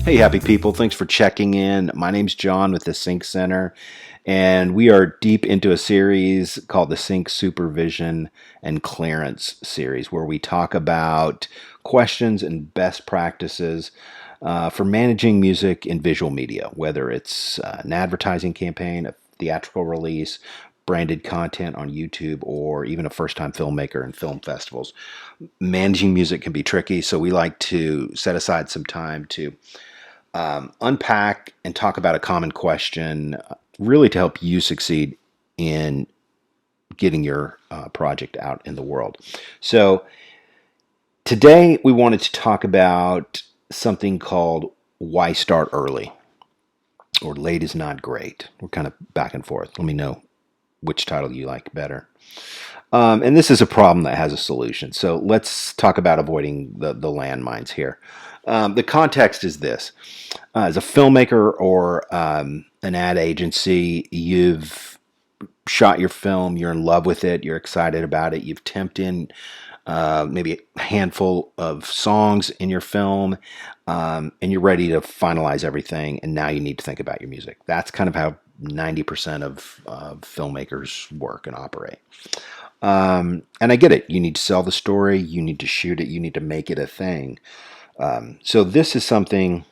Hey, happy people. Thanks for checking in. My name's John with the Sync Center, and we are deep into a series called the Sync Supervision and Clearance series, where we talk about questions and best practices for managing music in visual media, whether it's an advertising campaign, a theatrical release, branded content on YouTube, or even a first time filmmaker in film festivals. Managing music can be tricky, so we like to set aside some time to unpack and talk about a common question, really to help you succeed in getting your project out in the world. So, today we wanted to talk about something called Why Start Early or Late is Not Great. We're kind of back and forth. Let me know which title you like better. And this is a problem that has a solution. So let's talk about avoiding the landmines here. The context is this. As a filmmaker or an ad agency, you've shot your film, you're in love with it, you're excited about it, you've temped in maybe a handful of songs in your film, and you're ready to finalize everything, and now you need to think about your music. That's kind of how 90% of filmmakers work and operate. And I get it. You need to sell the story, you need to shoot it, you need to make it a thing. So this is something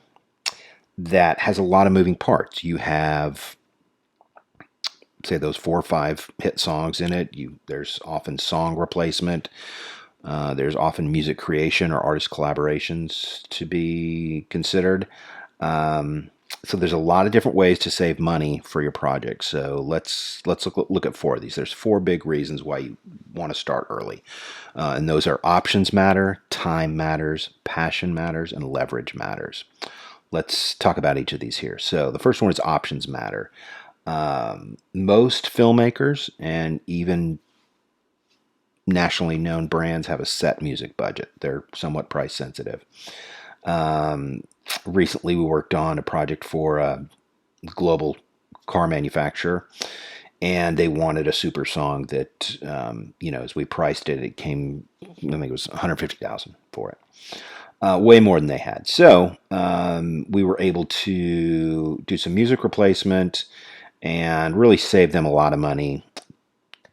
that has a lot of moving parts. You have, say, those 4 or 5 hit songs in it. There's often song replacement. There's often music creation or artist collaborations to be considered. So there's a lot of different ways to save money for your project. So let's look at 4 of these. There's 4 big reasons why you want to start early, and those are options matter, time matters, passion matters, and leverage matters. Let's talk about each of these here. So the first one is options matter. Most filmmakers and even nationally known brands have a set music budget. They're somewhat price sensitive. Recently, we worked on a project for a global car manufacturer, and they wanted a super song that, as we priced it, it came, I think it was $150,000 for it. Way more than they had. So we were able to do some music replacement and really save them a lot of money,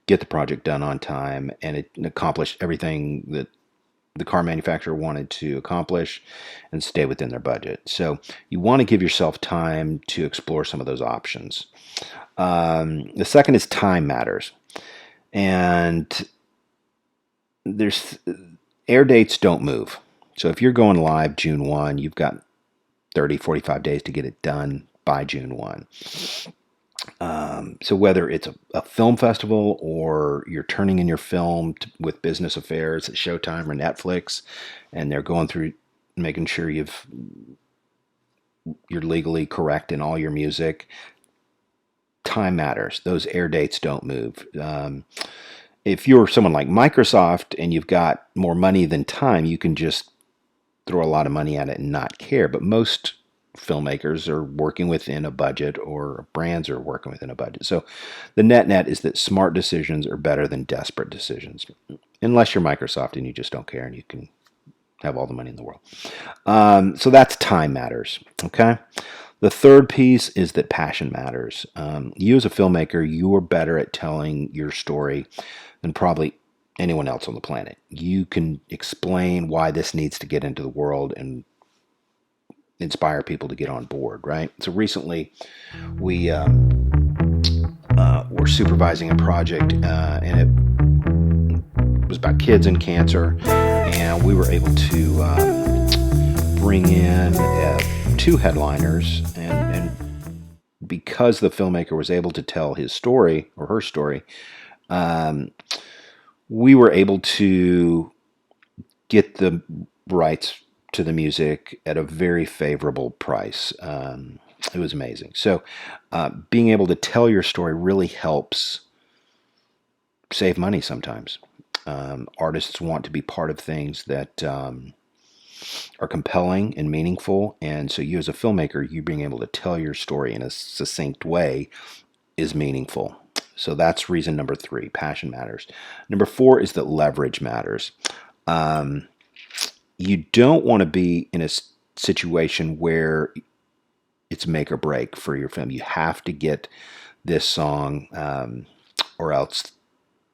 get the project done on time, and it accomplished everything that the car manufacturer wanted to accomplish and stay within their budget. So you want to give yourself time to explore some of those options. The second is time matters. And there's air dates don't move. So if you're going live June 1, you've got 30, 45 days to get it done by June 1. So whether it's a film festival or you're turning in your film with business affairs at Showtime or Netflix, and they're going through making sure you're legally correct in all your music, time matters. Those air dates don't move. If you're someone like Microsoft and you've got more money than time, you can just throw a lot of money at it and not care. But most filmmakers are working within a budget, or brands are working within a budget. So the net is that smart decisions are better than desperate decisions, unless you're Microsoft and you just don't care and you can have all the money in the world. So that's time matters. Okay. The third piece is that passion matters. You as a filmmaker, you are better at telling your story than probably anyone else on the planet. You can explain why this needs to get into the world and inspire people to get on board, right? So recently, we were supervising a project, and it was about kids and cancer, and we were able to bring in 2 headliners, and because the filmmaker was able to tell his story or her story, we were able to get the rights to the music at a very favorable price. It was amazing. So being able to tell your story really helps save money sometimes. Artists want to be part of things that are compelling and meaningful, and so you as a filmmaker, you being able to tell your story in a succinct way is meaningful. So that's reason number 3, passion matters. Number 4 is that leverage matters. You don't want to be in a situation where it's make or break for your film. You have to get this song, or else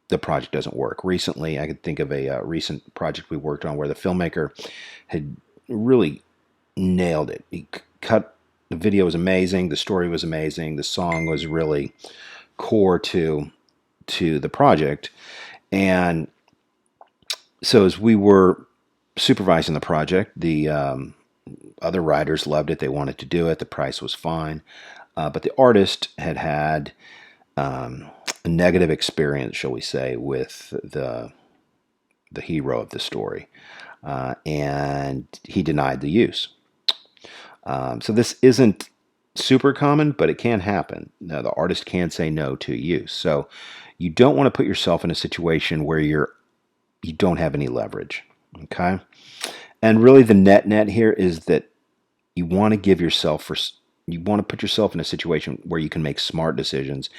the project doesn't work. Recently, I could think of a recent project we worked on where the filmmaker had really nailed it. He cut the video was amazing, the story was amazing, the song was really core to the project, and so as we were supervising the project, the other writers loved it. They wanted to do it. The price was fine, but the artist had had a negative experience, shall we say, with the hero of the story, and he denied the use. So this isn't super common, but it can happen. Now, the artist can say no to use. So you don't want to put yourself in a situation where you don't have any leverage. Okay, and really the net here is that you want to you want to put yourself in a situation where you can make smart decisions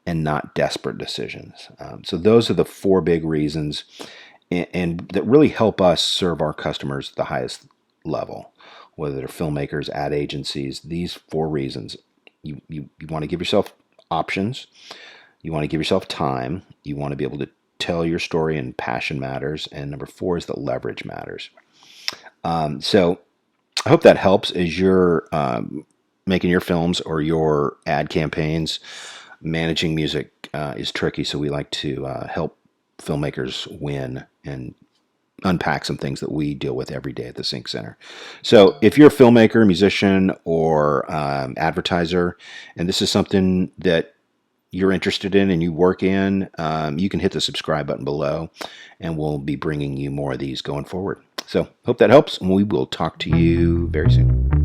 and not desperate decisions. So those are the four big reasons, and that really help us serve our customers at the highest level, whether they're filmmakers, ad agencies. These four reasons: you want to give yourself options, you want to give yourself time, you want to be able to tell your story, and passion matters, and number four is that leverage matters. So I hope that helps as you're making your films or your ad campaigns. Managing music is tricky, so we like to help filmmakers win and unpack some things that we deal with every day at the Sync Center. So if you're a filmmaker, musician, or advertiser, and this is something that you're interested in and you work in, you can hit the subscribe button below, and we'll be bringing you more of these going forward. So hope that helps, and we will talk to you very soon.